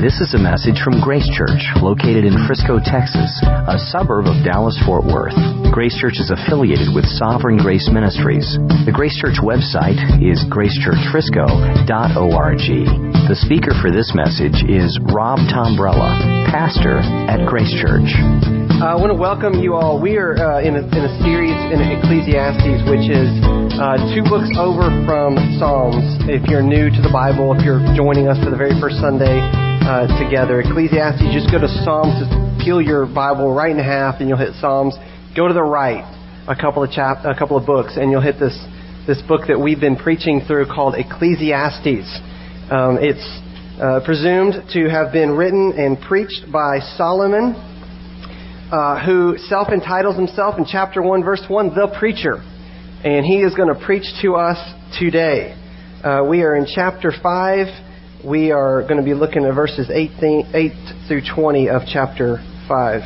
This is a message from Grace Church, located in Frisco, Texas, a suburb of Dallas-Fort Worth. Grace Church is affiliated with Sovereign Grace Ministries. The Grace Church website is gracechurchfrisco.org. The speaker for this message is Rob Tombrella, pastor at Grace Church. I want to welcome you all. We are in a series in Ecclesiastes, which is 2 books over from Psalms. If you're new to the Bible, if you're joining us for the very first Sunday together, Ecclesiastes, just go to Psalms, just peel your Bible right in half, and you'll hit Psalms. Go to the right a couple of books, and you'll hit this book that we've been preaching through called Ecclesiastes. It's presumed to have been written and preached by Solomon, who self-entitles himself in chapter 1, verse 1, the preacher. And he is going to preach to us today. We are in chapter 5. We are going to be looking at verses 8 through 20 of chapter 5.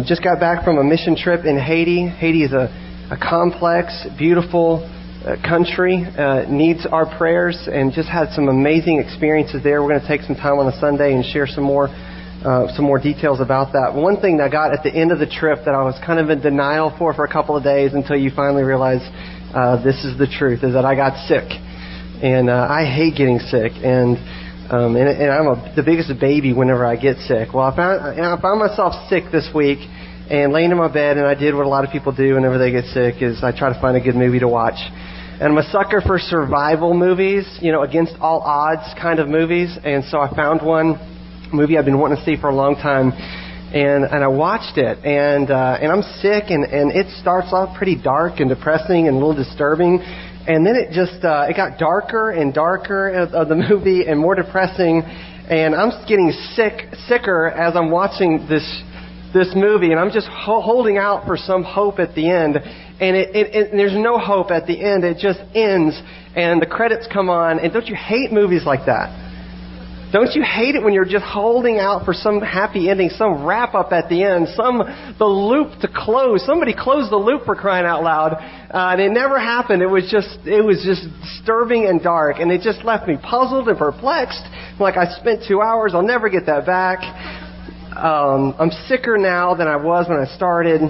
Just got back from a mission trip in Haiti. Haiti is a complex, beautiful country. Needs our prayers, and just had some amazing experiences there. We're going to take some time on a Sunday and share some more details about that. One thing that I got at the end of the trip that I was kind of in denial for a couple of days until you finally realize this is the truth, is that I got sick. And I hate getting sick. And I'm the biggest baby whenever I get sick. Well, I found myself sick this week and laying in my bed, and I did what a lot of people do whenever they get sick, is I try to find a good movie to watch. And I'm a sucker for survival movies, against all odds kind of movies. And so I found one movie I've been wanting to see for a long time, and I watched it, and I'm sick, and it starts off pretty dark and depressing and a little disturbing, and then it it got darker and darker of the movie and more depressing, and I'm getting sicker as I'm watching this movie, and I'm just holding out for some hope at the end, and there's no hope at the end. It just ends, and the credits come on. And don't you hate movies like that? Don't you hate it when you're just holding out for some happy ending, some wrap up at the end, the loop to close? Somebody closed the loop, for crying out loud. And it never happened. It was just disturbing and dark, and it just left me puzzled and perplexed. Like, I spent 2 hours, I'll never get that back. I'm sicker now than I was when I started.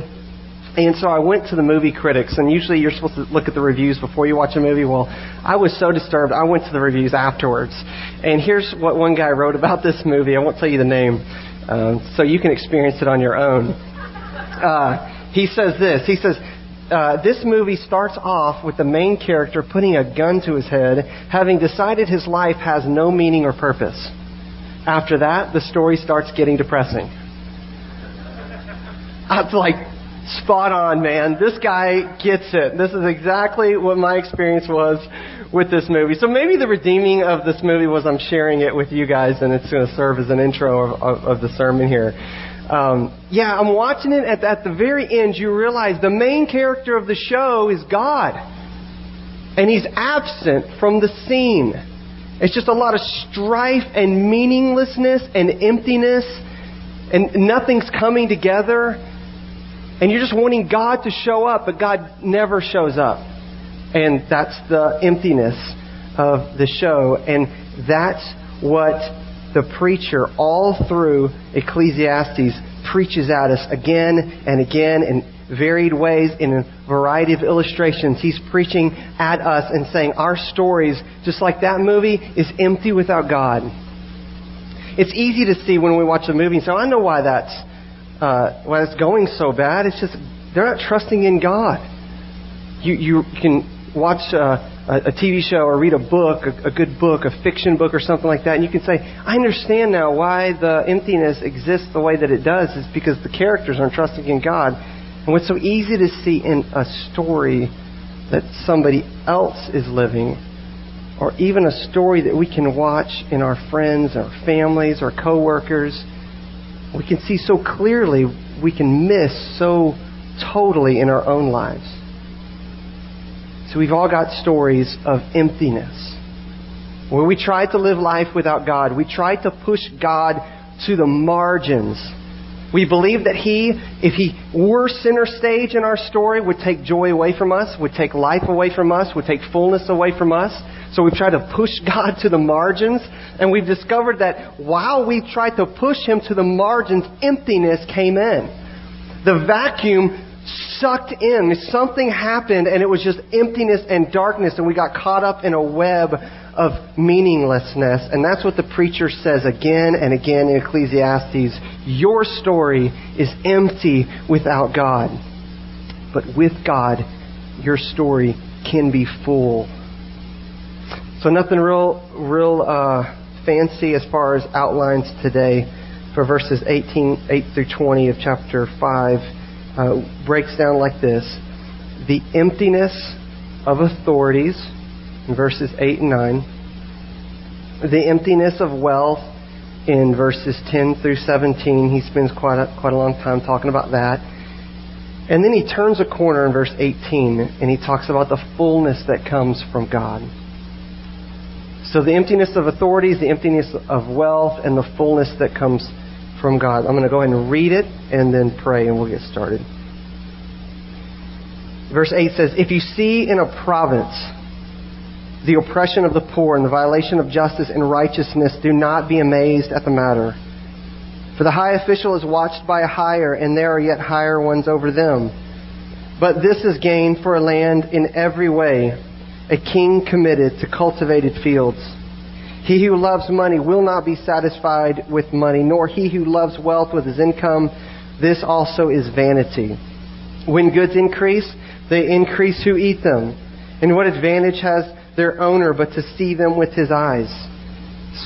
And so I went to the movie critics, and usually you're supposed to look at the reviews before you watch a movie. Well, I was so disturbed, I went to the reviews afterwards. And here's what one guy wrote about this movie. I won't tell you the name, so you can experience it on your own. He says this. He says, this movie starts off with the main character putting a gun to his head, having decided his life has no meaning or purpose. After that, the story starts getting depressing. I was like, spot on, man. This guy gets it. This is exactly what my experience was with this movie. So maybe the redeeming of this movie was I'm sharing it with you guys, and it's going to serve as an intro of the sermon here. I'm watching it. At the very end, you realize the main character of the show is God. And He's absent from the scene. It's just a lot of strife and meaninglessness and emptiness, and nothing's coming together. And you're just wanting God to show up, but God never shows up. And that's the emptiness of the show. And that's what the preacher, all through Ecclesiastes, preaches at us again and again in varied ways, in a variety of illustrations. He's preaching at us and saying our stories, just like that movie, is empty without God. It's easy to see when we watch a movie and say, I know why that's going so bad. It's just they're not trusting in God. You can watch a TV show or read a book, a good book, a fiction book or something like that, and you can say, I understand now why the emptiness exists the way that it does. It's because the characters aren't trusting in God. And what's so easy to see in a story that somebody else is living, or even a story that we can watch in our friends, our families, our coworkers, we can see so clearly, we can miss so totally in our own lives. So we've all got stories of emptiness, where we try to live life without God. We try to push God to the margins We believe that He, if He were center stage in our story, would take joy away from us, would take life away from us, would take fullness away from us. So we've tried to push God to the margins, and we've discovered that while we've tried to push Him to the margins, emptiness came in. The vacuum sucked in. Something happened, and it was just emptiness and darkness, and we got caught up in a web of meaninglessness. And that's what the preacher says again and again in Ecclesiastes. Your story is empty without God. But with God, your story can be full. So nothing real fancy as far as outlines today for verses 8 through 20 of chapter 5. Breaks down like this. The emptiness of authorities in verses 8 and 9. The emptiness of wealth in verses 10 through 17. He spends quite a long time talking about that. And then he turns a corner in verse 18 and he talks about the fullness that comes from God. So the emptiness of authorities, the emptiness of wealth, and the fullness that comes from God. I'm going to go ahead and read it and then pray and we'll get started. Verse 8 says, "If you see in a province the oppression of the poor and the violation of justice and righteousness, do not be amazed at the matter. For the high official is watched by a higher, and there are yet higher ones over them. But this is gain for a land in every way, a king committed to cultivated fields. He who loves money will not be satisfied with money, nor he who loves wealth with his income. This also is vanity. When goods increase, they increase who eat them. And what advantage has their owner but to see them with his eyes?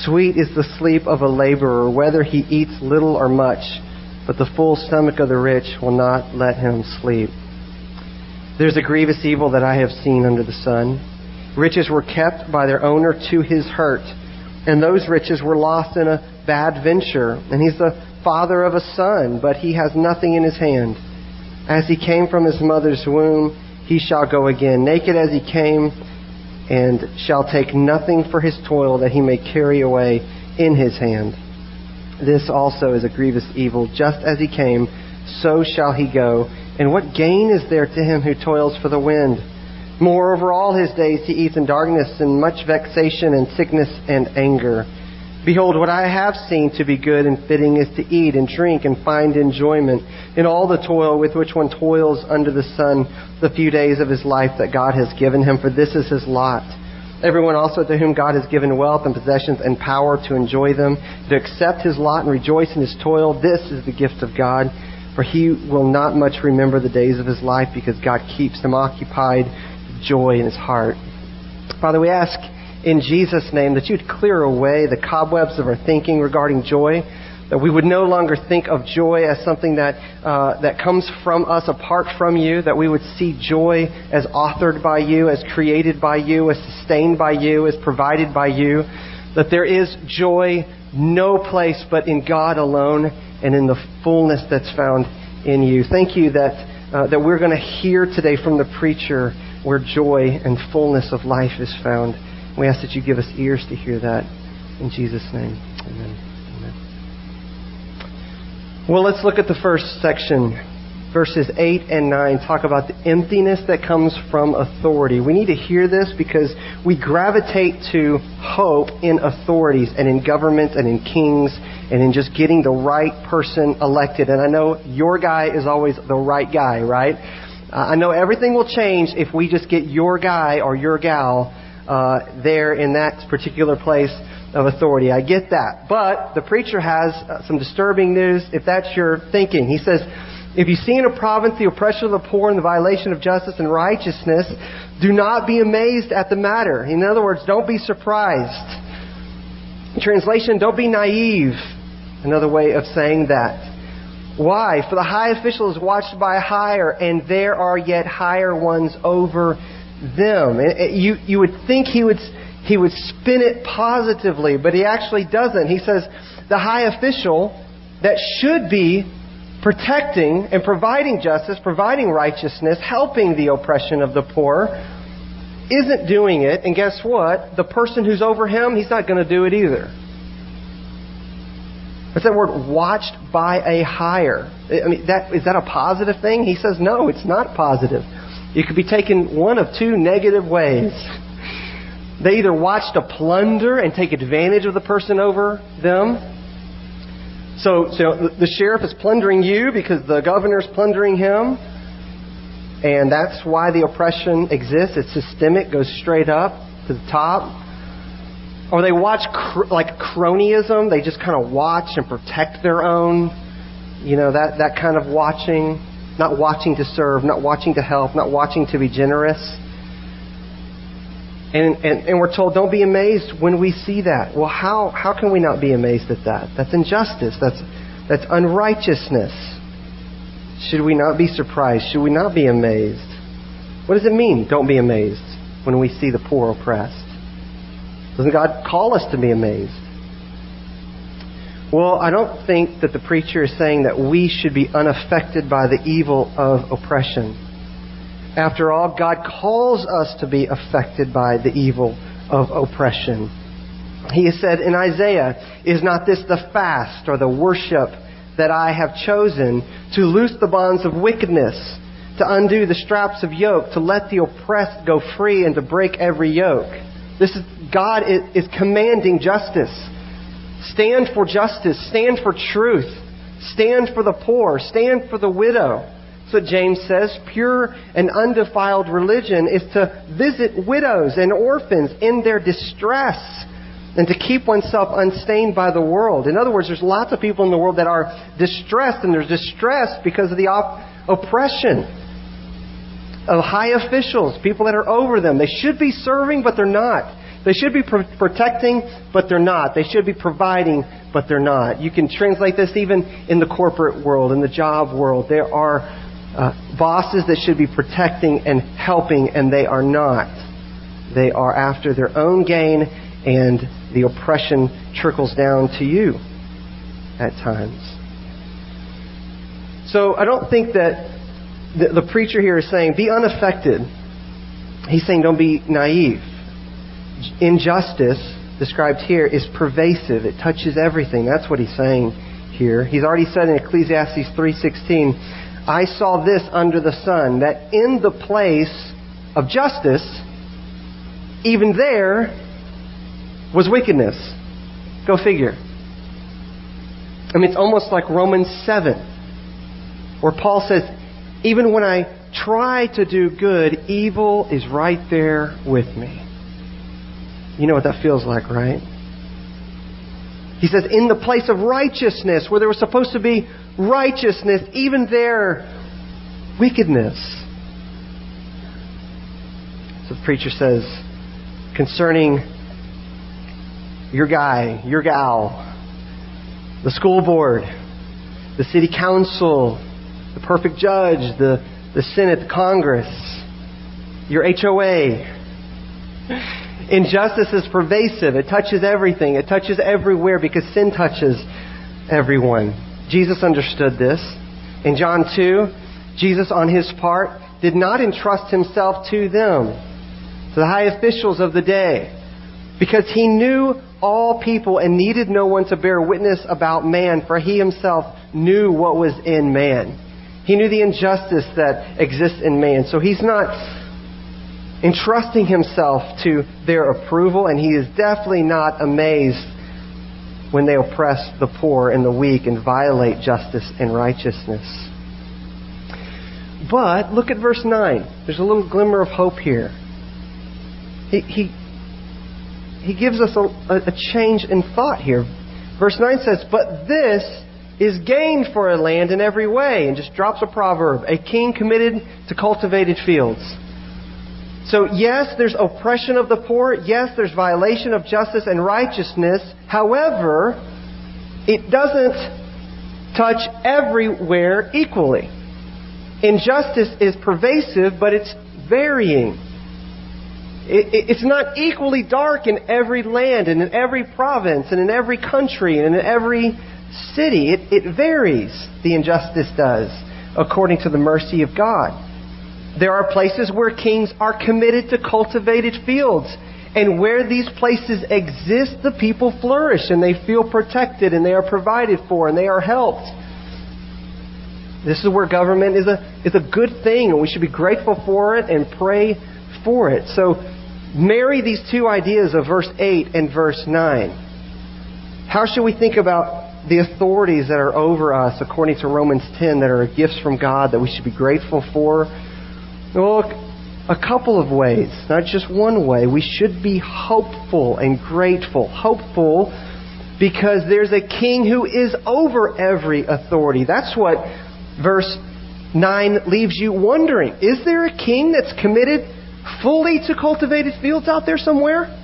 Sweet is the sleep of a laborer, whether he eats little or much, but the full stomach of the rich will not let him sleep. There's a grievous evil that I have seen under the sun. Riches were kept by their owner to his hurt, and those riches were lost in a bad venture. And he's the father of a son, but he has nothing in his hand. As he came from his mother's womb, he shall go again, naked as he came, and shall take nothing for his toil that he may carry away in his hand. This also is a grievous evil. Just as he came, so shall he go. And what gain is there to him who toils for the wind? Moreover, all his days he eats in darkness, and much vexation and sickness and anger. Behold, what I have seen to be good and fitting is to eat and drink and find enjoyment in all the toil with which one toils under the sun the few days of his life that God has given him, for this is his lot. Everyone also to whom God has given wealth and possessions and power to enjoy them, to accept his lot and rejoice in his toil, this is the gift of God. For he will not much remember the days of his life, because God keeps him occupied with joy in his heart." Father, we ask in Jesus' name that you'd clear away the cobwebs of our thinking regarding joy, that we would no longer think of joy as something that comes from us apart from you, that we would see joy as authored by you, as created by you, as sustained by you, as provided by you, that there is joy no place but in God alone and in the fullness that's found in you. Thank you that we're going to hear today from the preacher where joy and fullness of life is found. We ask that you give us ears to hear that. In Jesus' name, amen. Amen. Well, let's look at the first section. Verses 8 and 9 talk about the emptiness that comes from authority. We need to hear this because we gravitate to hope in authorities and in government and in kings and in just getting the right person elected. And I know your guy is always the right guy, right? I know everything will change if we just get your guy or your gal there in that particular place of authority. I get that. But the preacher has some disturbing news if that's your thinking. He says, if you see in a province the oppression of the poor and the violation of justice and righteousness, do not be amazed at the matter. In other words, don't be surprised. Translation, don't be naive. Another way of saying that. Why? For the high official is watched by a higher, and there are yet higher ones over them. You would think he would spin it positively, but he actually doesn't. He says the high official that should be protecting and providing justice, providing righteousness, helping the oppression of the poor, isn't doing it. And guess what? The person who's over him, he's not going to do it either. What's that word? Watched by a hire. I mean, is that a positive thing? He says, no, it's not positive. It could be taken one of two negative ways. They either watch to plunder and take advantage of the person over them. So the sheriff is plundering you because the governor's plundering him. And that's why the oppression exists. It's systemic, goes straight up to the top. Or they watch like cronyism. They just kind of watch and protect their own. You know, that kind of watching. Not watching to serve, not watching to help, not watching to be generous. And we're told, don't be amazed when we see that. Well, how can we not be amazed at that? That's injustice. That's unrighteousness. Should we not be surprised? Should we not be amazed? What does it mean, don't be amazed, when we see the poor oppressed? Doesn't God call us to be amazed? Well, I don't think that the preacher is saying that we should be unaffected by the evil of oppression. After all, God calls us to be affected by the evil of oppression. He has said in Isaiah, "Is not this the fast or the worship that I have chosen, to loose the bonds of wickedness, to undo the straps of yoke, to let the oppressed go free, and to break every yoke." God is commanding justice. Stand for justice. Stand for truth. Stand for the poor. Stand for the widow. That's what James says. Pure and undefiled religion is to visit widows and orphans in their distress and to keep oneself unstained by the world. In other words, there's lots of people in the world that are distressed, and they're distressed because of the oppression of high officials, people that are over them. They should be serving, but they're not. They should be protecting, but they're not. They should be providing, but they're not. You can translate this even in the corporate world, in the job world. There are bosses that should be protecting and helping, and they are not. They are after their own gain, and the oppression trickles down to you at times. So I don't think that the preacher here is saying, be unaffected. He's saying, don't be naive. Injustice, described here, is pervasive. It touches everything. That's what he's saying here. He's already said in Ecclesiastes 3:16, "I saw this under the sun, that in the place of justice, even there was wickedness." Go figure. I mean, it's almost like Romans 7, where Paul says, even when I try to do good, evil is right there with me. You know what that feels like, right? He says, in the place of righteousness, where there was supposed to be righteousness, even there, wickedness. So the preacher says, concerning your guy, your gal, the school board, the city council, the perfect judge, the Senate, the Congress, your HOA. Injustice is pervasive. It touches everything. It touches everywhere because sin touches everyone. Jesus understood this. In John 2, Jesus, on his part, did not entrust himself to them, to the high officials of the day, because he knew all people and needed no one to bear witness about man, for he himself knew what was in man. He knew the injustice that exists in man. So he's not entrusting himself to their approval, and he is definitely not amazed when they oppress the poor and the weak and violate justice and righteousness. But look at verse 9. There's a little glimmer of hope here. He gives us a change in thought here. Verse 9 says, "But this is gain for a land in every way," and just drops a proverb, "a king committed to cultivated fields." So yes, there's oppression of the poor. Yes, there's violation of justice and righteousness. However, it doesn't touch everywhere equally. Injustice is pervasive, but it's varying. It's not equally dark in every land and in every province and in every country and in every city. It varies, the injustice does, according to the mercy of God. There are places where kings are committed to cultivated fields, And where these places exist, the people flourish and they feel protected and they are provided for and they are helped. This is where government is a good thing, and we should be grateful for it and pray for it. So marry these two ideas of verse 8 and verse 9. How should we think about the authorities that are over us according to Romans 10 that are gifts from God that we should be grateful for? Well, a couple of ways, not just one way. We should be hopeful and grateful. Hopeful because there's a king who is over every authority. That's what verse 9 leaves you wondering. Is there a king that's committed fully to cultivated fields out there somewhere?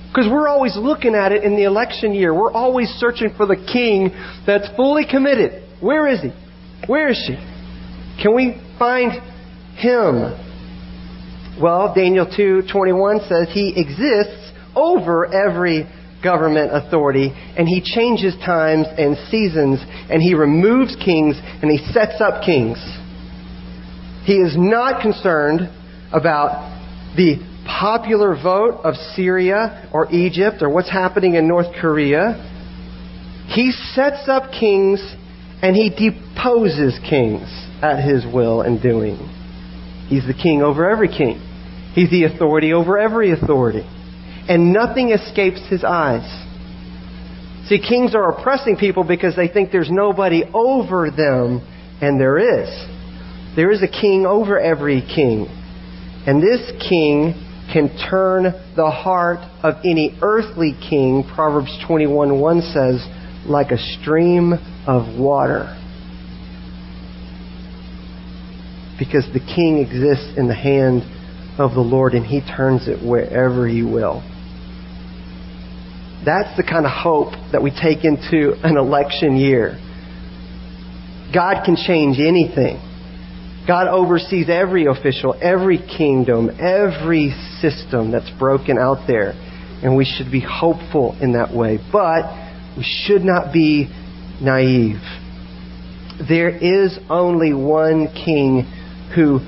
Because we're always looking at it in the election year. We're always searching for the king that's fully committed. Where is he? Where is she? Can we find him? Well, Daniel 2:21 says he exists over every government authority, and he changes times and seasons, and he removes kings, and he sets up kings. He is not concerned about the popular vote of Syria or Egypt or what's happening in North Korea. He sets up kings, and he deposes kings at his will and doing. He's the king over every king. He's the authority over every authority. And nothing escapes his eyes. See, kings are oppressing people because they think there's nobody over them, and there is. There is a king over every king. And this king can turn the heart of any earthly king, Proverbs 21:1 says, like a stream of water. Because the king exists in the hand of the Lord, and he turns it wherever he will. That's the kind of hope that we take into an election year. God can change anything. God oversees every official, every kingdom, every system that's broken out there. And we should be hopeful in that way. But we should not be naive. There is only one king who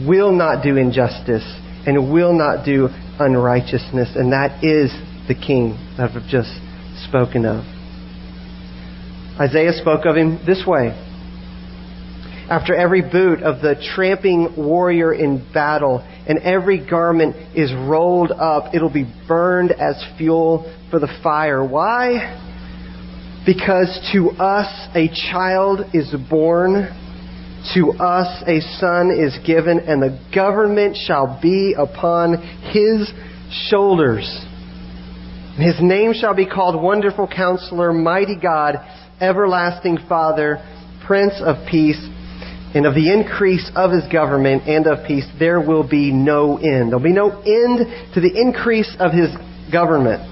will not do injustice and will not do unrighteousness, and that is the king that I've just spoken of. Isaiah spoke of him this way. After every boot of the tramping warrior in battle and every garment is rolled up, it'll be burned as fuel for the fire. Why? Because to us a child is born, to us a son is given, and the government shall be upon his shoulders. His name shall be called Wonderful Counselor, Mighty God, Everlasting Father, Prince of Peace. And of the increase of his government and of peace, there will be no end. There'll be no end to the increase of his government.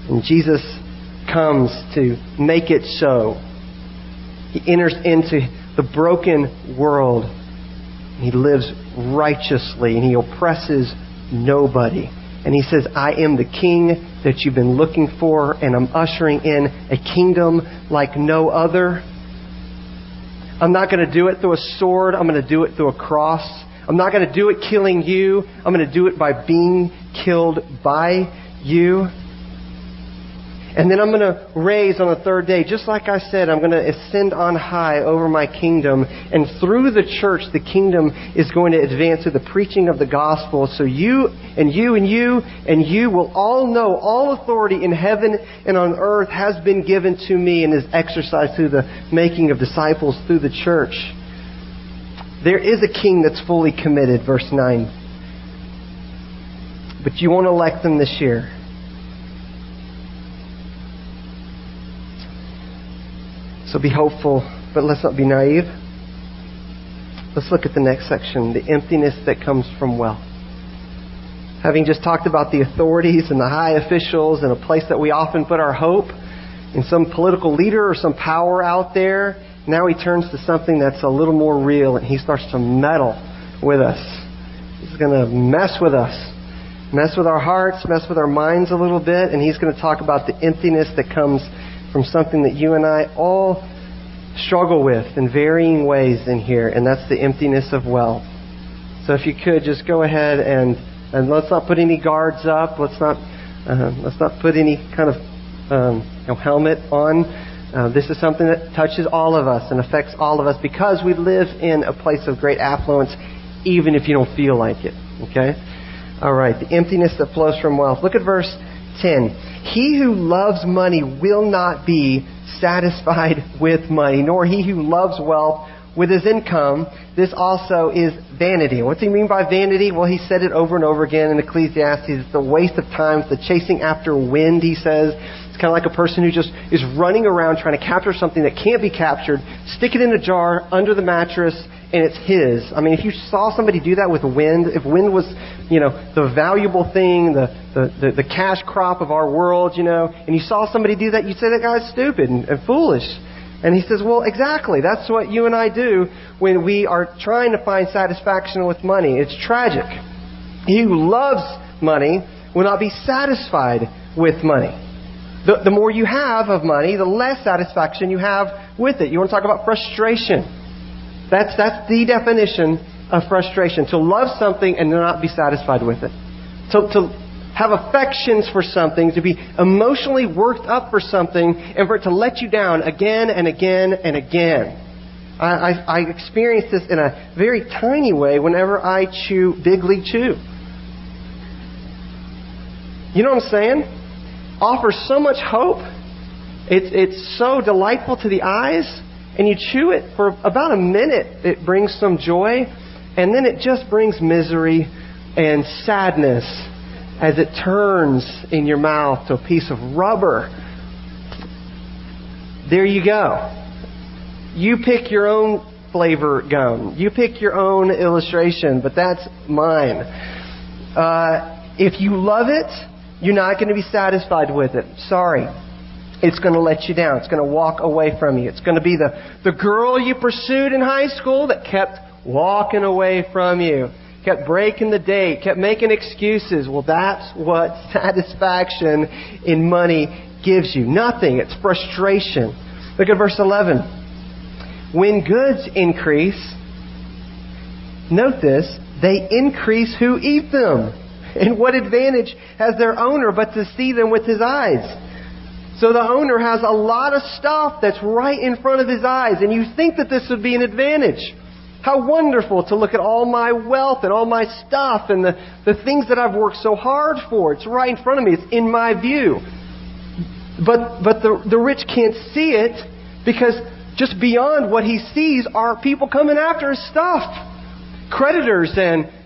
And Jesus comes to make it so. He enters into the broken world. He lives righteously and he oppresses nobody. And he says, I am the king that you've been looking for, and I'm ushering in a kingdom like no other. I'm not going to do it through a sword. I'm going to do it through a cross. I'm not going to do it killing you. I'm going to do it by being killed by you. And then I'm going to raise on the third day. Just like I said, I'm going to ascend on high over my kingdom. And through the church, the kingdom is going to advance through the preaching of the gospel. So you and you and you and you will all know all authority in heaven and on earth has been given to me and is exercised through the making of disciples through the church. There is a king that's fully committed, verse 9. But you won't elect them this year. So be hopeful, but let's not be naive. Let's look at the next section, the emptiness that comes from wealth. Having just talked about the authorities and the high officials and a place that we often put our hope in some political leader or some power out there, now he turns to something that's a little more real, and he starts to meddle with us. He's going to mess with us, mess with our hearts, mess with our minds a little bit, and he's going to talk about the emptiness that comes from something that you and I all struggle with in varying ways in here, and that's the emptiness of wealth. So if you could, just go ahead and And let's not put any guards up. Let's not put any kind of helmet on. This is something that touches all of us and affects all of us because we live in a place of great affluence, even if you don't feel like it. Okay? All right. The emptiness that flows from wealth. Look at verse 10. He who loves money will not be satisfied with money, nor he who loves wealth with his income. This also is vanity. What's he mean by vanity? Well, he said it over and over again in Ecclesiastes. It's the waste of time. It's the chasing after wind, he says. It's kind of like a person who just is running around trying to capture something that can't be captured, stick it in a jar under the mattress, and it's his. I mean, if you saw somebody do that with wind, if wind was, the valuable thing, the cash crop of our world, and you saw somebody do that, you'd say that guy's stupid and foolish. And he says, well, exactly. That's what you and I do when we are trying to find satisfaction with money. It's tragic. He who loves money will not be satisfied with money. The more you have of money, the less satisfaction you have with it. You want to talk about frustration? That's the definition of frustration. To love something and not be satisfied with it. To have affections for something, to be emotionally worked up for something, and for it to let you down again and again and again. I experience this in a very tiny way whenever I Big League Chew. You know what I'm saying? Offers so much hope. It's so delightful to the eyes, and you chew it for about a minute. It brings some joy, and then it just brings misery and sadness as it turns in your mouth to a piece of rubber. There you go. You pick your own flavor gum. You pick your own illustration, but that's mine. If you love it, you're not going to be satisfied with it. Sorry. It's going to let you down. It's going to walk away from you. It's going to be the girl you pursued in high school that kept walking away from you. Kept breaking the date, kept making excuses. Well, that's what satisfaction in money gives you. Nothing. It's frustration. Look at verse 11. When goods increase, note this, they increase who eat them. And what advantage has their owner but to see them with his eyes? So the owner has a lot of stuff that's right in front of his eyes, and you think that this would be an advantage. How wonderful to look at all my wealth and all my stuff and the things that I've worked so hard for. It's right in front of me. It's in my view. But the rich can't see it because just beyond what he sees are people coming after his stuff. Creditors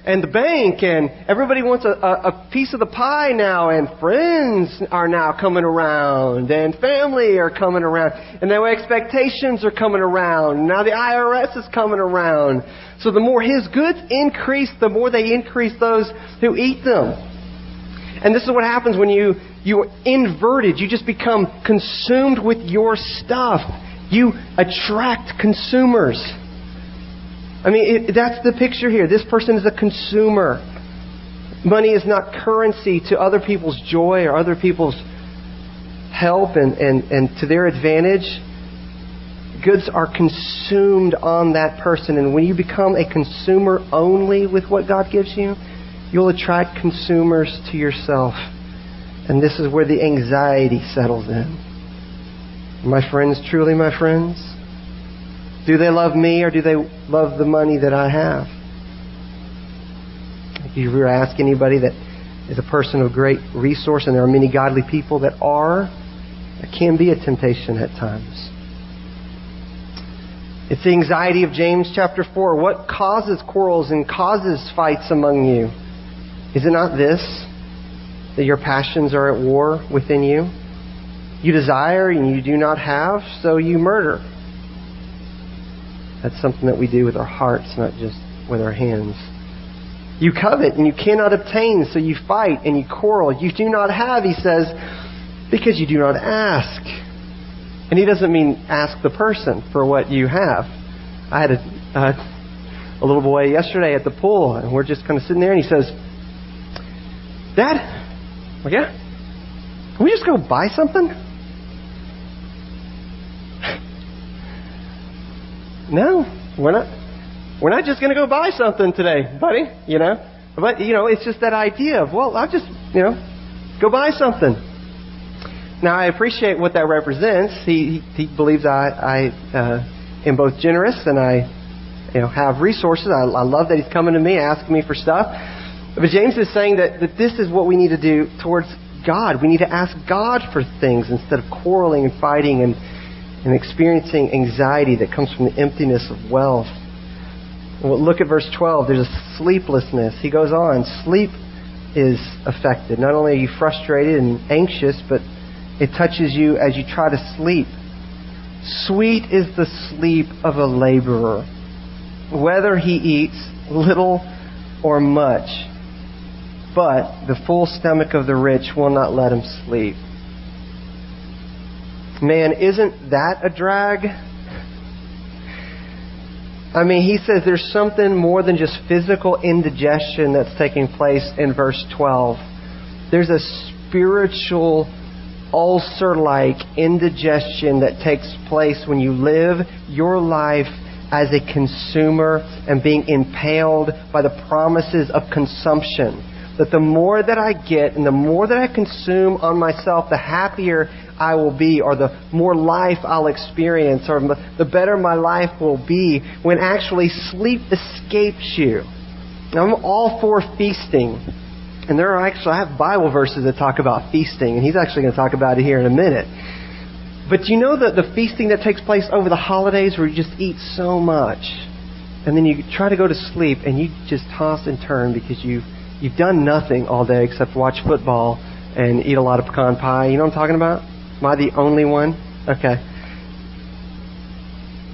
and the bank, and everybody wants a piece of the pie now, and friends are now coming around, and family are coming around, and their expectations are coming around. Now the IRS is coming around. So the more his goods increase, the more they increase those who eat them. And this is what happens when you are inverted. You just become consumed with your stuff. You attract consumers. I mean, that's the picture here. This person is a consumer. Money is not currency to other people's joy or other people's help and to their advantage. Goods are consumed on that person. And when you become a consumer only with what God gives you, you'll attract consumers to yourself. And this is where the anxiety settles in. My friends, truly my friends? Do they love me or do they love the money that I have? If you ever ask anybody that is a person of great resource, and there are many godly people that are, it can be a temptation at times. It's the anxiety of James chapter 4. What causes quarrels and causes fights among you? Is it not this, that your passions are at war within you? You desire and you do not have, so you murder. That's something that we do with our hearts, not just with our hands. You covet and you cannot obtain, so you fight and you quarrel. You do not have, he says, because you do not ask. And he doesn't mean ask the person for what you have. I had a little boy yesterday at the pool, and we're just kind of sitting there, and he says, Dad, well, yeah, can we just go buy something? No, we're not just going to go buy something today, buddy. But, it's just that idea of, well, I'll just, go buy something. Now, I appreciate what that represents. He believes I am both generous and I have resources. I love that he's coming to me, asking me for stuff. But James is saying that this is what we need to do towards God. We need to ask God for things instead of quarreling and fighting and experiencing anxiety that comes from the emptiness of wealth. Well, look at verse 12. There's a sleeplessness. He goes on. Sleep is affected. Not only are you frustrated and anxious, but it touches you as you try to sleep. Sweet is the sleep of a laborer, whether he eats little or much. But the full stomach of the rich will not let him sleep. Man, isn't that a drag? I mean, he says there's something more than just physical indigestion that's taking place in verse 12. There's a spiritual ulcer-like indigestion that takes place when you live your life as a consumer and being impaled by the promises of consumption. That the more that I get and the more that I consume on myself, the happier I will be, or the more life I'll experience, or the better my life will be, when actually sleep escapes you. Now, I'm all for feasting. And I have Bible verses that talk about feasting, and he's actually going to talk about it here in a minute. But you know the feasting that takes place over the holidays where you just eat so much, and then you try to go to sleep and you just toss and turn because you've done nothing all day except watch football and eat a lot of pecan pie. You know what I'm talking about? Am I the only one? Okay.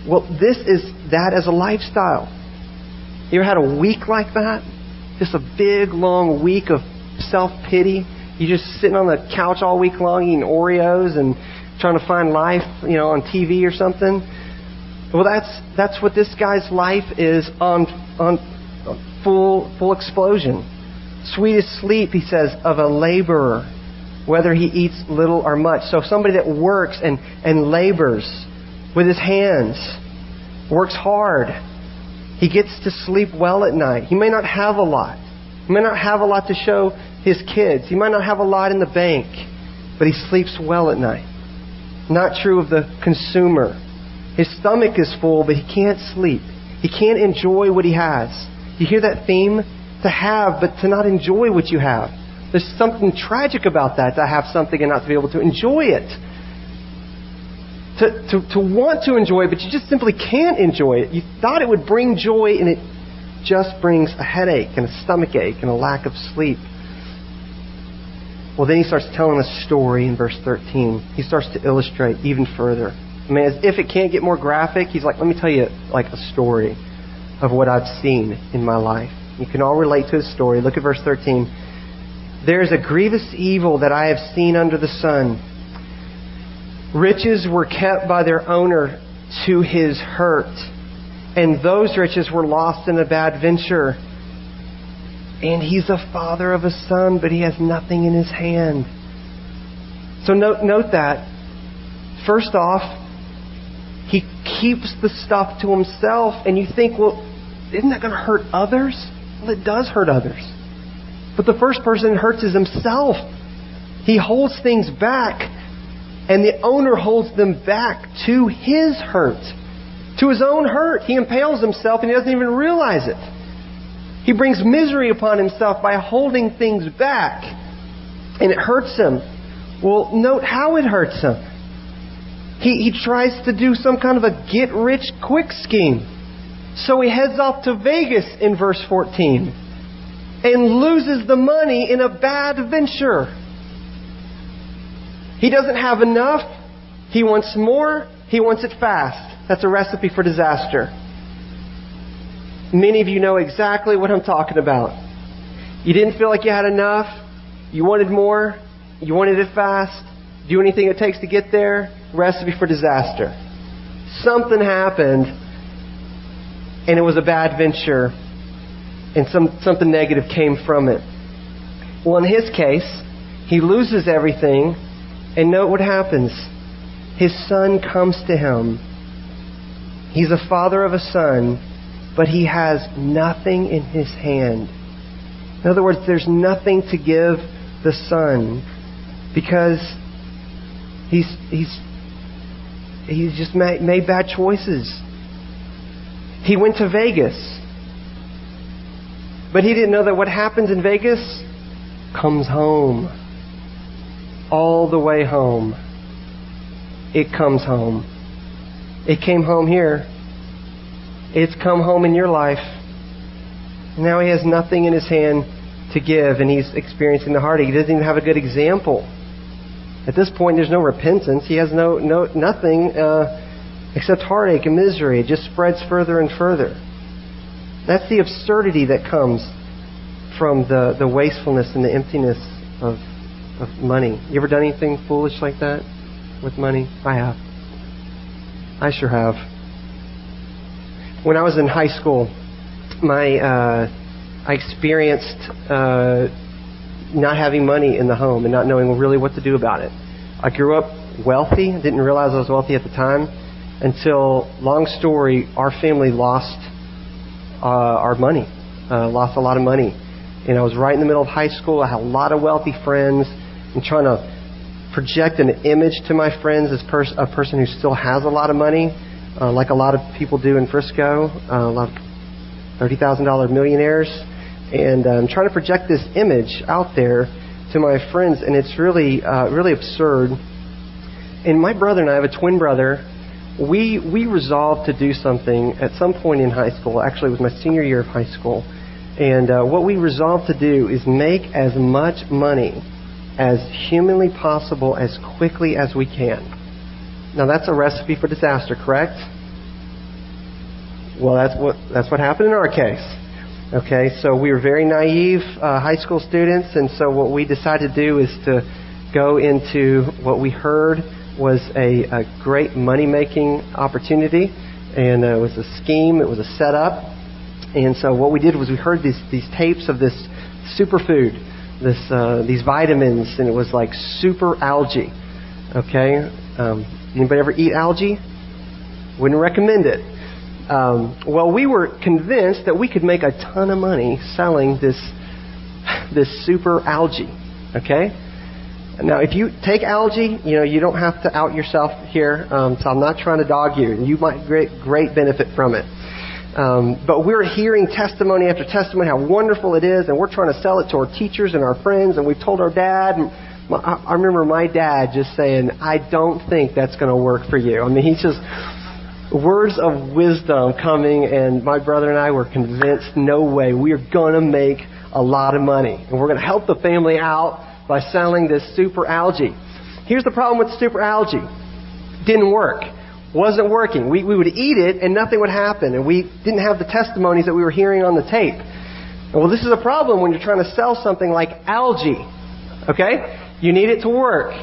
Well, this is that as a lifestyle. You ever had a week like that? Just a big, long week of self-pity. You're just sitting on the couch all week long eating Oreos and trying to find life, on TV or something. Well, that's what this guy's life is on full explosion. Sweetest sleep, he says, of a laborer, whether he eats little or much. So somebody that works and labors with his hands, works hard, he gets to sleep well at night. He may not have a lot. He may not have a lot to show his kids. He might not have a lot in the bank, but he sleeps well at night. Not true of the consumer. His stomach is full, but he can't sleep. He can't enjoy what he has. You hear that theme? To have, but to not enjoy what you have. There's something tragic about that, to have something and not to be able to enjoy it. To want to enjoy it, but you just simply can't enjoy it. You thought it would bring joy, and it just brings a headache and a stomach ache and a lack of sleep. Well, then he starts telling a story in verse 13. He starts to illustrate even further. I mean, as if it can't get more graphic, he's like, let me tell you like a story of what I've seen in my life. You can all relate to his story. Look at verse 13. There is a grievous evil that I have seen under the sun. Riches were kept by their owner to his hurt, and those riches were lost in a bad venture. And he's a father of a son, but he has nothing in his hand. So note that. First off, he keeps the stuff to himself, and you think, well, isn't that going to hurt others? Well, it does hurt others. But the first person it hurts is himself. He holds things back, and the owner holds them back to his hurt, to his own hurt. He impales himself, and he doesn't even realize it. He brings misery upon himself by holding things back, and it hurts him. Well, note how it hurts him. He tries to do some kind of a get-rich-quick scheme. So he heads off to Vegas in verse 14 and loses the money in a bad venture. He doesn't have enough. He wants more. He wants it fast. That's a recipe for disaster. Many of you know exactly what I'm talking about. You didn't feel like you had enough. You wanted more. You wanted it fast. Do anything it takes to get there. Recipe for disaster. Something happened, and it was a bad venture, and something negative came from it. Well, in his case, he loses everything, and note what happens. His son comes to him. He's a father of a son, but he has nothing in his hand. In other words, there's nothing to give the son because he's just made bad choices. He went to Vegas, but he didn't know that what happens in Vegas comes home. All the way home. It comes home. It came home here. It's come home in your life. Now he has nothing in his hand to give, and he's experiencing the heartache. He doesn't even have a good example. At this point, there's no repentance. He has nothing except heartache and misery. It just spreads further and further. That's the absurdity that comes from the wastefulness and the emptiness of money. You ever done anything foolish like that with money? I have. I sure have. When I was in high school, I experienced not having money in the home and not knowing really what to do about it. I grew up wealthy, didn't realize I was wealthy at the time, until, long story, our family lost our money, lost a lot of money. And I was right in the middle of high school. I had a lot of wealthy friends. I'm trying to project an image to my friends as a person who still has a lot of money, like a lot of people do in Frisco, a lot of $30,000 millionaires. And I'm trying to project this image out there to my friends, and it's really absurd. And my brother and I have a twin brother. We resolved to do something at some point in high school. Actually, it was my senior year of high school. And what we resolved to do is make as much money as humanly possible as quickly as we can. Now, that's a recipe for disaster, correct? Well, that's what happened in our case. Okay, so we were very naive high school students, and so what we decided to do is to go into what we heard was a great money-making opportunity, and it was a scheme, it was a setup. And so what we did was we heard these tapes of this superfood, these vitamins, and it was like super algae. Okay, anybody ever eat algae? Wouldn't recommend it. Well, we were convinced that we could make a ton of money selling this super algae. Okay. Now, if you take algae, you don't have to out yourself here. So I'm not trying to dog you. You might get great benefit from it. But we're hearing testimony after testimony how wonderful it is, and we're trying to sell it to our teachers and our friends, and we've told our dad. I remember my dad just saying, "I don't think that's going to work for you." I mean, he's just words of wisdom coming, and my brother and I were convinced, no way, we are going to make a lot of money, and we're going to help the family out by selling this super algae. Here's the problem with super algae. Didn't work. Wasn't working. We would eat it and nothing would happen, and we didn't have the testimonies that we were hearing on the tape. Well, this is a problem when you're trying to sell something like algae. Okay? You need it to work.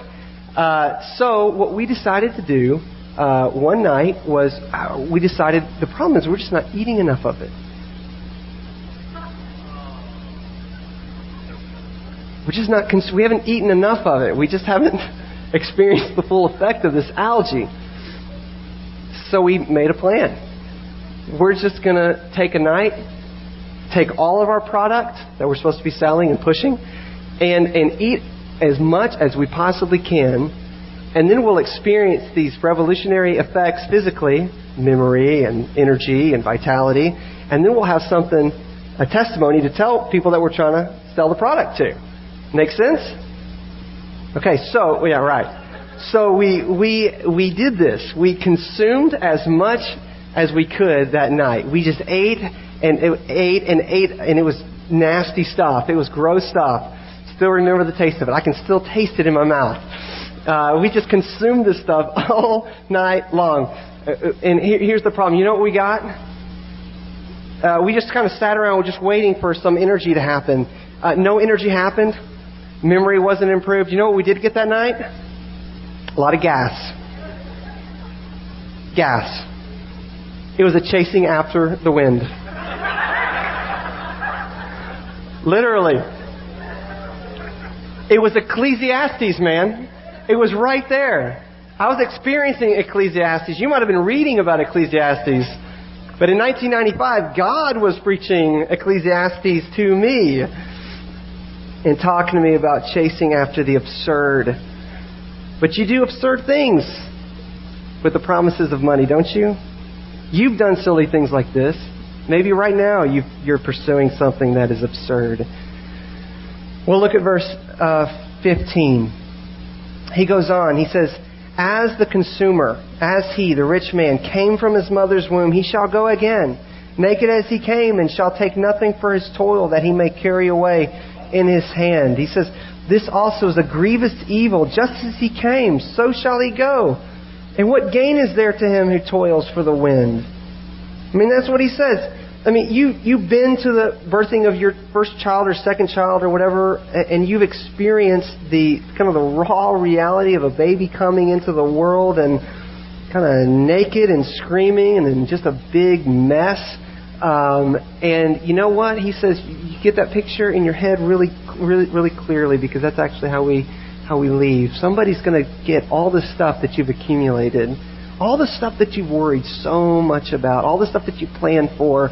So what we decided to do one night was we decided the problem is we're just not eating enough of it. We haven't eaten enough of it. We just haven't experienced the full effect of this algae. So we made a plan. We're just going to take a night, take all of our product that we're supposed to be selling and pushing, and eat as much as we possibly can. And then we'll experience these revolutionary effects physically, memory and energy and vitality. And then we'll have a testimony to tell people that we're trying to sell the product to. Make sense? Okay, so, yeah, right. So we did this. We consumed as much as we could that night. We just ate, and it was nasty stuff. It was gross stuff. Still remember the taste of it. I can still taste it in my mouth. We just consumed this stuff all night long. And here's the problem. You know what we got? We just kind of sat around just waiting for some energy to happen. No energy happened. Memory wasn't improved. You know what we did get that night? A lot of gas. Gas. It was a chasing after the wind. Literally. It was Ecclesiastes, man. It was right there. I was experiencing Ecclesiastes. You might have been reading about Ecclesiastes. But in 1995, God was preaching Ecclesiastes to me. and talking to me about chasing after the absurd. But you do absurd things with the promises of money, don't you? You've done silly things like this. Maybe right now you're pursuing something that is absurd. Well, look at verse 15. He goes on. He says, as the consumer, as he, the rich man, came from his mother's womb, he shall go again, naked as he came, and shall take nothing for his toil that he may carry away in his hand. He says, this also is a grievous evil. Just as he came, so shall he go. And what gain is there to him who toils for the wind? I mean, that's what he says. I mean, you've been to the birthing of your first child or second child or whatever, and you've experienced the kind of the raw reality of a baby coming into the world and kind of naked and screaming and in just a big mess. And you know what? He says you get that picture in your head really, really, really clearly, because that's actually how we leave. Somebody's going to get all the stuff that you've accumulated, all the stuff that you've worried so much about, all the stuff that you planned for.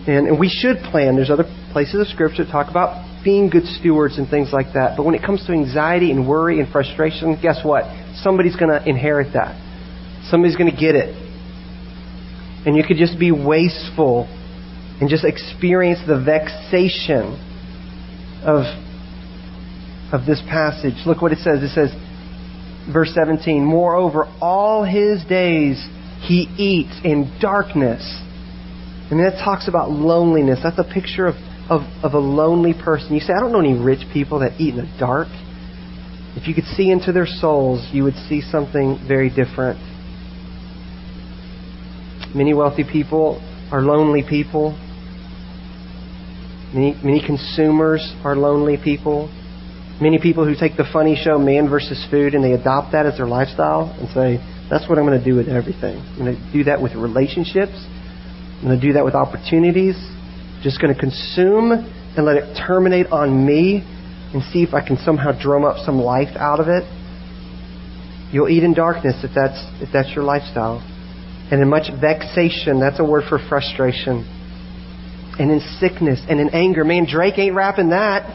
And we should plan. There's other places of Scripture that talk about being good stewards and things like that. But when it comes to anxiety and worry and frustration, guess what? Somebody's going to inherit that. Somebody's going to get it. And you could just be wasteful and just experience the vexation of this passage. Look what it says. It says, verse 17, moreover, all his days he eats in darkness. And that talks about loneliness. That's a picture of a lonely person. You say, I don't know any rich people that eat in the dark. If you could see into their souls, you would see something very different. Many wealthy people are lonely people. Many consumers are lonely people. Many people who take the funny show Man vs. Food and they adopt that as their lifestyle and say, that's what I'm going to do with everything. I'm going to do that with relationships. I'm going to do that with opportunities. Just going to consume and let it terminate on me and see if I can somehow drum up some life out of it. You'll eat in darkness if that's your lifestyle. And in much vexation, that's a word for frustration. And in sickness and in anger. Man, Drake ain't rapping that.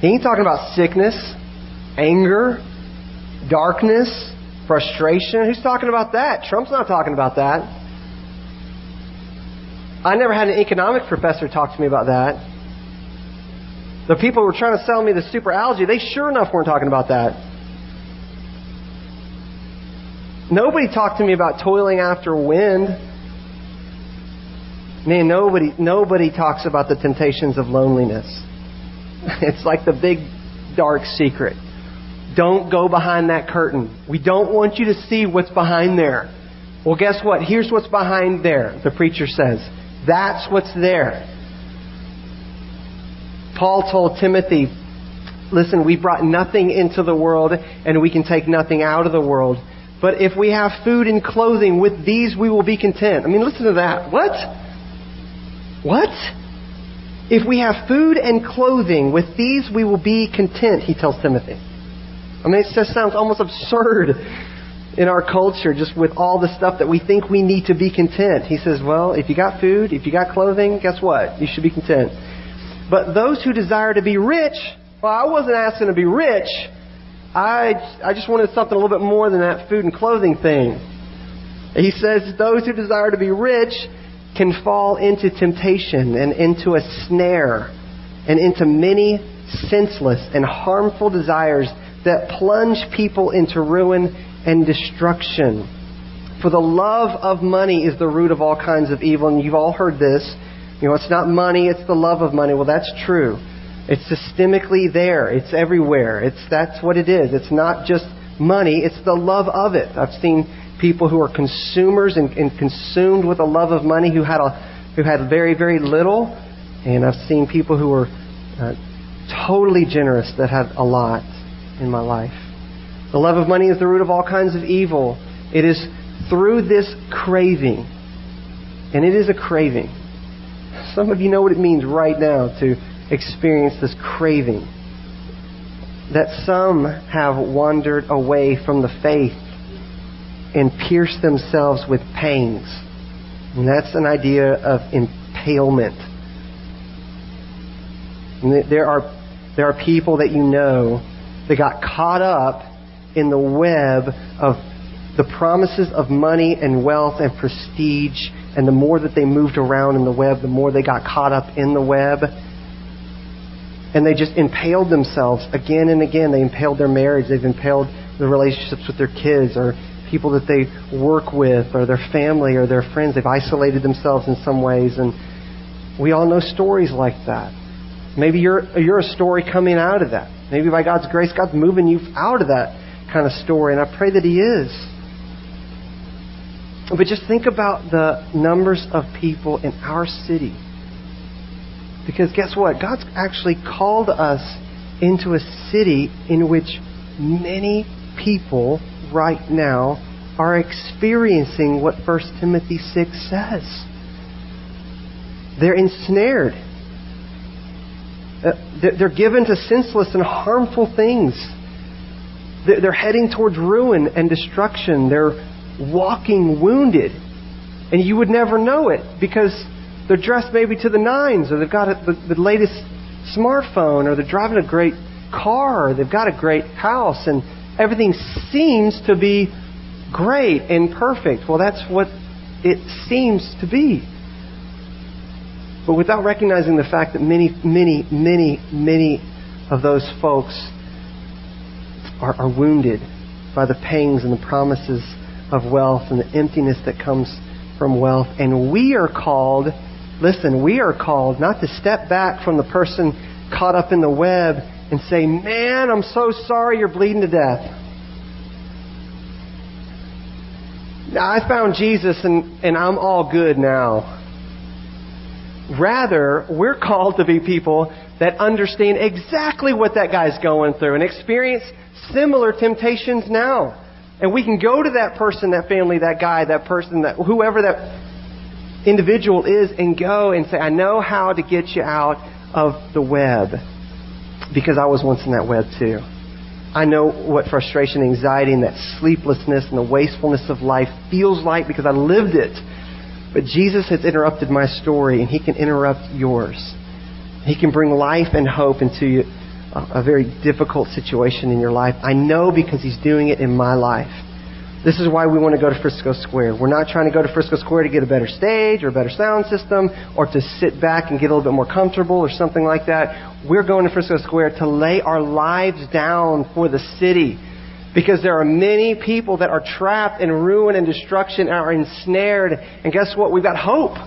He ain't talking about sickness, anger, darkness, frustration. Who's talking about that? Trump's not talking about that. I never had an economics professor talk to me about that. The people who were trying to sell me the super algae, they sure enough weren't talking about that. Nobody talked to me about toiling after wind. Man, nobody talks about the temptations of loneliness. It's like the big dark secret. Don't go behind that curtain. We don't want you to see what's behind there. Well, guess what? Here's what's behind there, the preacher says. That's what's there. Paul told Timothy, listen, we brought nothing into the world and we can take nothing out of the world. But if we have food and clothing, with these we will be content. I mean, listen to that. What? If we have food and clothing, with these we will be content, he tells Timothy. I mean, it just sounds almost absurd in our culture, just with all the stuff that we think we need to be content. He says, well, if you got food, if you got clothing, guess what? You should be content. But those who desire to be rich, well, I wasn't asking to be rich. I just wanted something a little bit more than that food and clothing thing. He says, those who desire to be rich can fall into temptation and into a snare and into many senseless and harmful desires that plunge people into ruin and destruction. For the love of money is the root of all kinds of evil. And you've all heard this. You know, it's not money, it's the love of money. Well, that's true. It's systemically there. It's everywhere. That's what it is. It's not just money, it's the love of it. I've seen people who are consumers and consumed with a love of money who had very, very little. And I've seen people who were totally generous that had a lot in my life. The love of money is the root of all kinds of evil. It is through this craving, and it is a craving. Some of you know what it means right now to experience this craving. That some have wandered away from the faith and pierced themselves with pangs. And that's an idea of impalement. And there are people that you know that got caught up in the web of the promises of money and wealth and prestige, and the more that they moved around in the web, the more they got caught up in the web. And they just impaled themselves again and again. They impaled their marriage. They've impaled the relationships with their kids or people that they work with or their family or their friends. They've isolated themselves in some ways. And we all know stories like that. Maybe you're a story coming out of that. Maybe by God's grace, God's moving you out of that kind of story. And I pray that He is. But just think about the numbers of people in our city. Because guess what? God's actually called us into a city in which many people right now are experiencing what 1 Timothy 6 says. They're ensnared. They're given to senseless and harmful things. They're heading towards ruin and destruction. They're walking wounded. And you would never know it because they're dressed maybe to the nines, or they've got the latest smartphone, or they're driving a great car, or they've got a great house, and everything seems to be great and perfect. Well, that's what it seems to be. But without recognizing the fact that many of those folks are wounded by the pangs and the promises of wealth and the emptiness that comes from wealth. And we are called, listen, we are called not to step back from the person caught up in the web and say, man, I'm so sorry you're bleeding to death. Now, I found Jesus and I'm all good now. Rather, we're called to be people that understand exactly what that guy's going through and experience similar temptations now. And we can go to that person, that family, that guy, that person, that whoever that individual is, and go and say, I know how to get you out of the web. Because I was once in that web too. I know what frustration, anxiety, and that sleeplessness and the wastefulness of life feels like because I lived it. But Jesus has interrupted my story, and He can interrupt yours. He can bring life and hope into a very difficult situation in your life. I know because He's doing it in my life. This is why we want to go to Frisco Square. We're not trying to go to Frisco Square to get a better stage or a better sound system or to sit back and get a little bit more comfortable or something like that. We're going to Frisco Square to lay our lives down for the city. Because there are many people that are trapped in ruin and destruction and are ensnared. And guess what? We've got hope.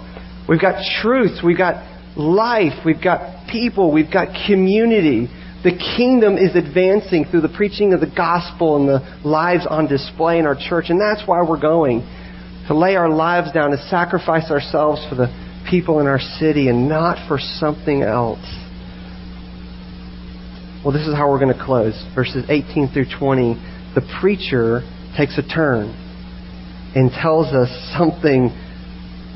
We've got truth. We've got life. We've got people. We've got community. The kingdom is advancing through the preaching of the gospel and the lives on display in our church. And that's why we're going. To lay our lives down, to sacrifice ourselves for the people in our city and not for something else. Well, this is how we're going to close. Verses 18 through 20. The preacher takes a turn and tells us something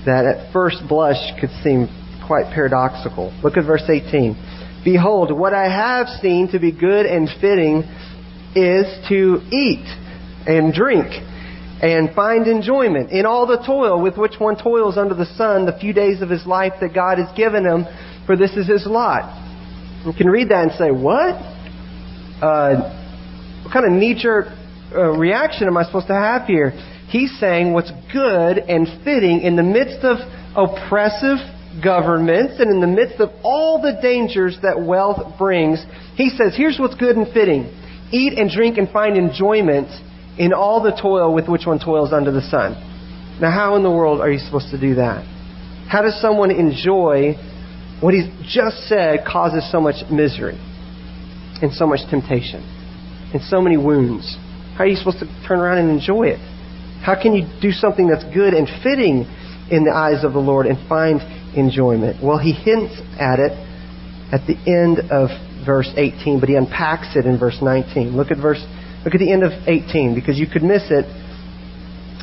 that at first blush could seem quite paradoxical. Look at verse 18. Behold, what I have seen to be good and fitting is to eat and drink and find enjoyment in all the toil with which one toils under the sun the few days of his life that God has given him, for this is his lot. You can read that and say, what? What kind of knee-jerk reaction am I supposed to have here? He's saying what's good and fitting in the midst of oppressive governments and in the midst of all the dangers that wealth brings. He says, here's what's good and fitting. Eat and drink and find enjoyment in all the toil with which one toils under the sun. Now, how in the world are you supposed to do that? How does someone enjoy what he's just said causes so much misery and so much temptation and so many wounds? How are you supposed to turn around and enjoy it? How can you do something that's good and fitting in the eyes of the Lord and find enjoyment? Well, he hints at it at the end of verse 18, but he unpacks it in verse 19. Look at the end of 18, because you could miss it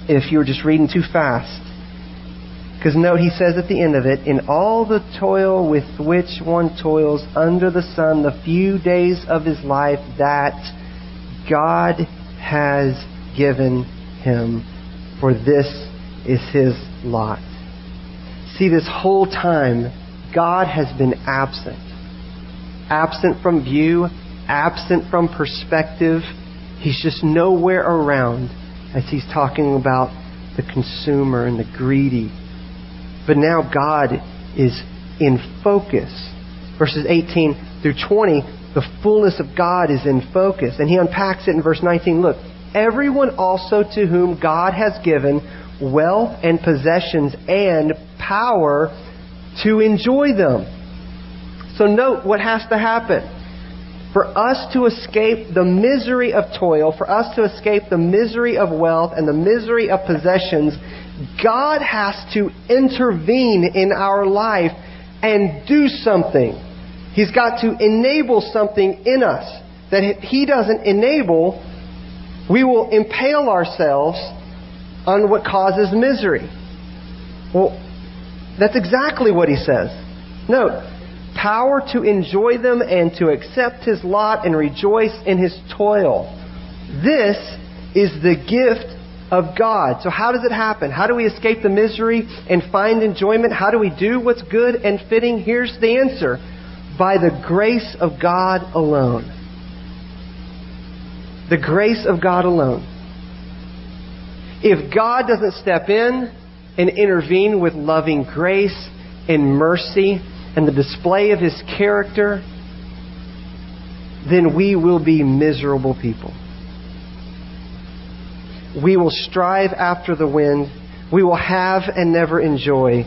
if you were just reading too fast. Because note, he says at the end of it, in all the toil with which one toils under the sun the few days of his life that God has given him, for this is his lot. See, this whole time, God has been absent. absent from view, absent from perspective. He's just nowhere around as he's talking about the consumer and the greedy. But now God is in focus. Verses 18 through 20, the fullness of God is in focus. And he unpacks it in verse 19. Look, everyone also to whom God has given wealth and possessions and power to enjoy them. So note what has to happen. For us to escape the misery of toil, for us to escape the misery of wealth and the misery of possessions, God has to intervene in our life and do something. He's got to enable something in us that if He doesn't enable, we will impale ourselves on what causes misery. Well, that's exactly what he says. Note, power to enjoy them and to accept his lot and rejoice in his toil. This is the gift of God. So how does it happen? How do we escape the misery and find enjoyment? How do we do what's good and fitting? Here's the answer. By the grace of God alone. The grace of God alone. If God doesn't step in and intervene with loving grace and mercy and the display of His character, then we will be miserable people. We will strive after the wind. We will have and never enjoy.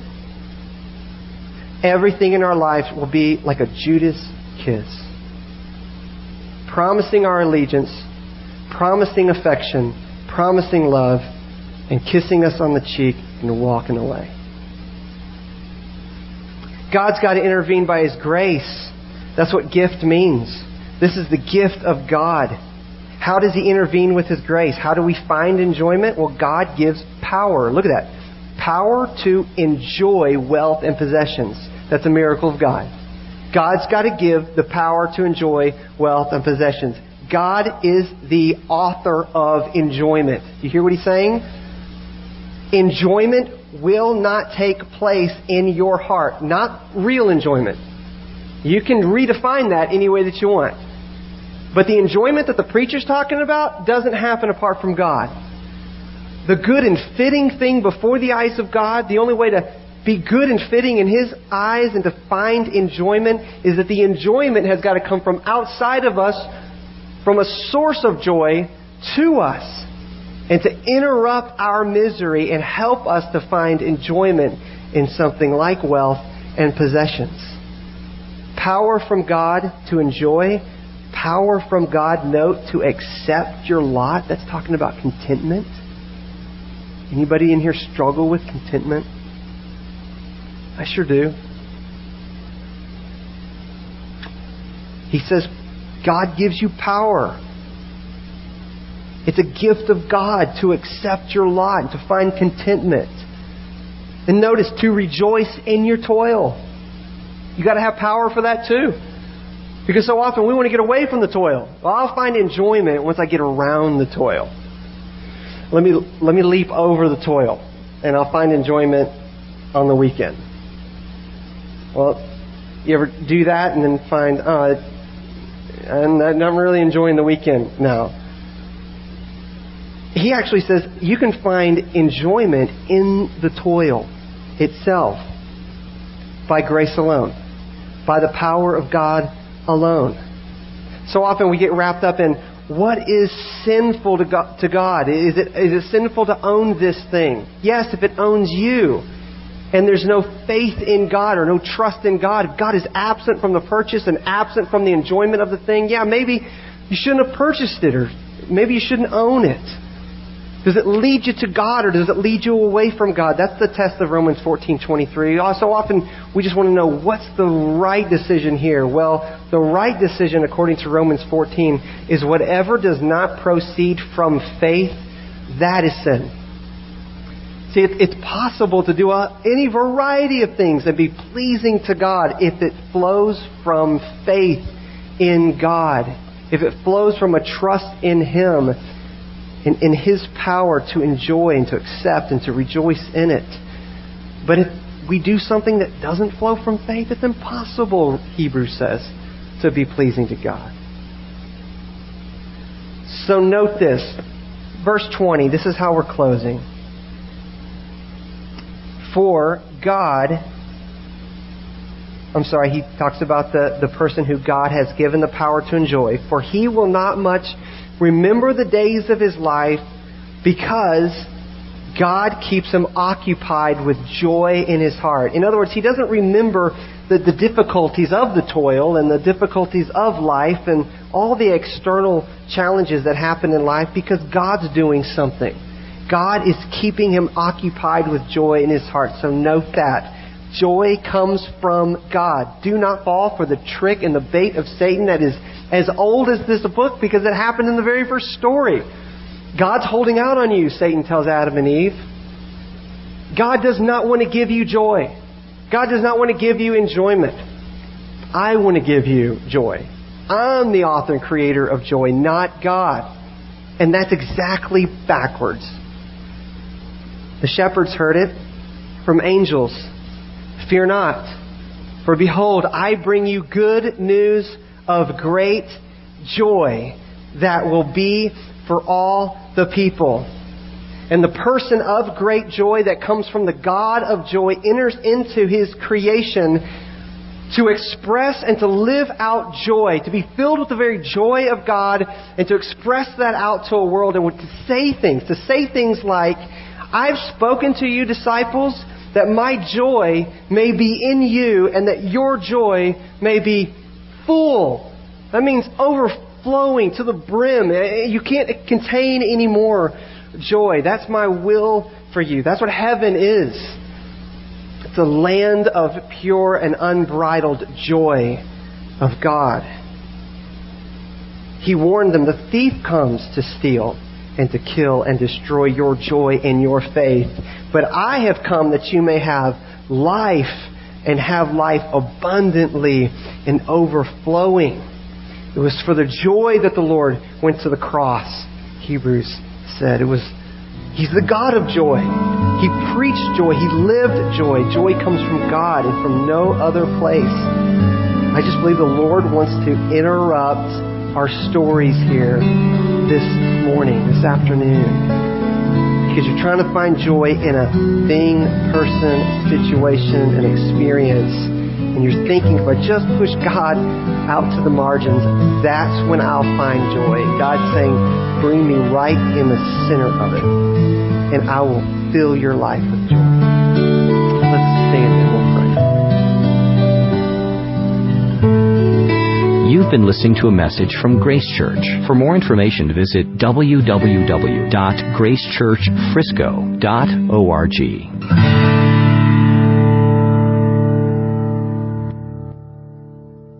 Everything in our life will be like a Judas kiss. Promising our allegiance, promising affection, promising love, and kissing us on the cheek and walking away. God's got to intervene by His grace. That's what gift means. This is the gift of God. How does He intervene with His grace? How do we find enjoyment? Well, God gives power. Look at that. Power to enjoy wealth and possessions. That's a miracle of God. God's got to give the power to enjoy wealth and possessions. God is the author of enjoyment. Do you hear what He's saying? Enjoyment will not take place in your heart. Not real enjoyment. You can redefine that any way that you want. But the enjoyment that the preacher's talking about doesn't happen apart from God. The good and fitting thing before the eyes of God, the only way to be good and fitting in His eyes and to find enjoyment is that the enjoyment has got to come from outside of us, from a source of joy to us, and to interrupt our misery and help us to find enjoyment in something like wealth and possessions. Power from God to enjoy. Power from God, note, to accept your lot. That's talking about contentment. Anybody in here struggle with contentment? I sure do. He says, God gives you power. It's a gift of God to accept your lot and to find contentment. And notice, to rejoice in your toil. You got to have power for that too. Because so often we want to get away from the toil. Well, I'll find enjoyment once I get around the toil. Let me leap over the toil, and I'll find enjoyment on the weekend. Well, you ever do that and then find, I'm really enjoying the weekend now. He actually says you can find enjoyment in the toil itself by grace alone, by the power of God alone. So often we get wrapped up in what is sinful to God. Is it sinful to own this thing? Yes, if it owns you. And there's no faith in God or no trust in God. If God is absent from the purchase and absent from the enjoyment of the thing, yeah, maybe you shouldn't have purchased it, or maybe you shouldn't own it. Does it lead you to God, or does it lead you away from God? That's the test of Romans 14:23. So often we just want to know, what's the right decision here? Well, the right decision, according to Romans 14, is whatever does not proceed from faith, that is sin. See, it's possible to do any variety of things and be pleasing to God if it flows from faith in God. If it flows from a trust in Him, in His power to enjoy and to accept and to rejoice in it. But if we do something that doesn't flow from faith, it's impossible, Hebrews says, to be pleasing to God. So note this. Verse 20, this is how we're closing. For God, he talks about the person who God has given the power to enjoy. For he will not much remember the days of his life, because God keeps him occupied with joy in his heart. In other words, he doesn't remember the difficulties of the toil and the difficulties of life and all the external challenges that happen in life, because God's doing something. God is keeping him occupied with joy in his heart. So note that. Joy comes from God. Do not fall for the trick and the bait of Satan that is as old as this book, because it happened in the very first story. God's holding out on you, Satan tells Adam and Eve. God does not want to give you joy. God does not want to give you enjoyment. I want to give you joy. I'm the author and creator of joy, not God. And that's exactly backwards. The shepherds heard it from angels. Fear not, for behold, I bring you good news of great joy that will be for all the people. And the person of great joy that comes from the God of joy enters into his creation to express and to live out joy, to be filled with the very joy of God, and to express that out to a world, and to say things like, I've spoken to you, disciples, that my joy may be in you, and that your joy may be full. That means overflowing to the brim. You can't contain any more joy. That's my will for you. That's what heaven is. It's a land of pure and unbridled joy of God. He warned them, the thief comes to steal and to kill and destroy your joy and your faith. But I have come that you may have life, and have life abundantly and overflowing. It was for the joy that the Lord went to the cross, Hebrews said. He's the God of joy. He preached joy. He lived joy. Joy comes from God and from no other place. I just believe the Lord wants to interrupt our stories here this morning, this afternoon, because you're trying to find joy in a thing, person, situation, and experience, and you're thinking, if I just push God out to the margins, that's when I'll find joy. God's saying, bring me right in the center of it, and I will fill your life with joy. Let's stand and we'll pray. You've been listening to a message from Grace Church. For more information, visit www.gracechurchfrisco.org.